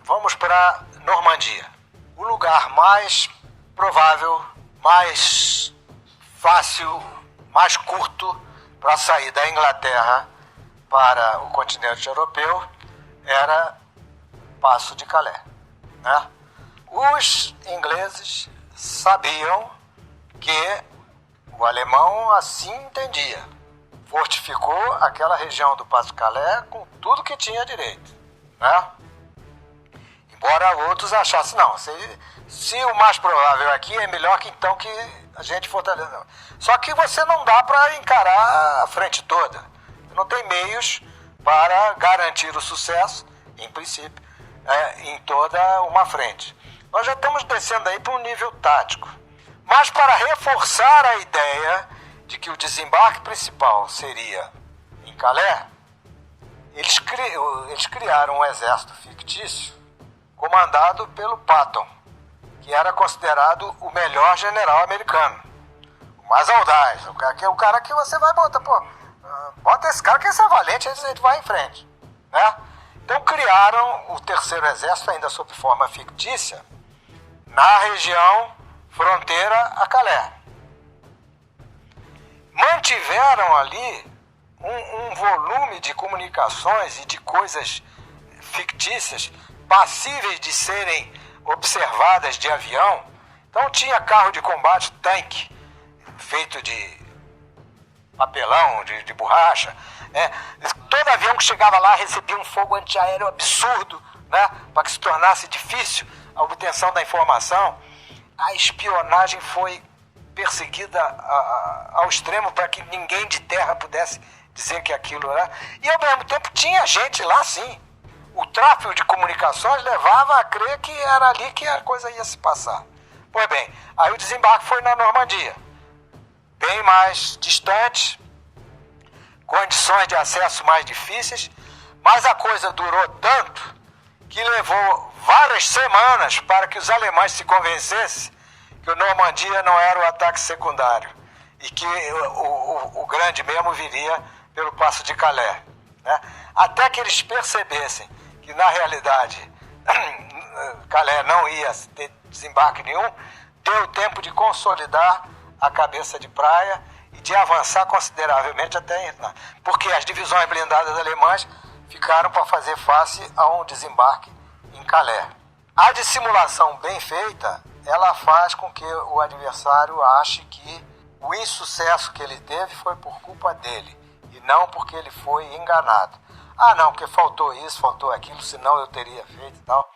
vamos para Normandia. O lugar mais provável, mais fácil, mais curto para sair da Inglaterra para o continente europeu era Passo de Calais, né? Os ingleses sabiam que o alemão assim entendia. Fortificou aquela região do Passo de Calais com tudo que tinha direito, né? Embora outros achassem, não, se o mais provável aqui é melhor que então que a gente fortaleça. Só que você não dá para encarar a frente toda. Não tem meios para garantir o sucesso, em princípio, em toda uma frente. Nós já estamos descendo aí para um nível tático. Mas para reforçar a ideia de que o desembarque principal seria em Calais, eles criaram um exército fictício comandado pelo Patton, que era considerado o melhor general americano, o mais audaz, o cara que você vai botar, bota esse cara que esse é valente, ele vai em frente, né? Então criaram o terceiro exército, ainda sob forma fictícia, na região fronteira a Calais. Mantiveram ali um volume de comunicações e de coisas fictícias passíveis de serem observadas de avião. Então tinha carro de combate, tanque, feito de papelão, de borracha, né? Todo avião que chegava lá recebia um fogo antiaéreo absurdo, né? Para que se tornasse difícil a obtenção da informação. A espionagem foi perseguida ao extremo para que ninguém de terra pudesse dizer que aquilo era. E ao mesmo tempo tinha gente lá sim. O tráfego de comunicações levava a crer que era ali que a coisa ia se passar. Pois bem, aí o desembarque foi na Normandia, bem mais distante, condições de acesso mais difíceis, mas a coisa durou tanto que levou várias semanas para que os alemães se convencessem que o Normandia não era o ataque secundário e que o grande mesmo viria pelo Passo de Calais, né? Até que eles percebessem que na realidade Calais não ia ter desembarque nenhum, deu tempo de consolidar a cabeça de praia e de avançar consideravelmente até porque as divisões blindadas alemãs ficaram para fazer face a um desembarque em Calais. A dissimulação bem feita, ela faz com que o adversário ache que o insucesso que ele teve foi por culpa dele e não porque ele foi enganado. Ah, não, porque faltou isso, faltou aquilo, senão eu teria feito e tal.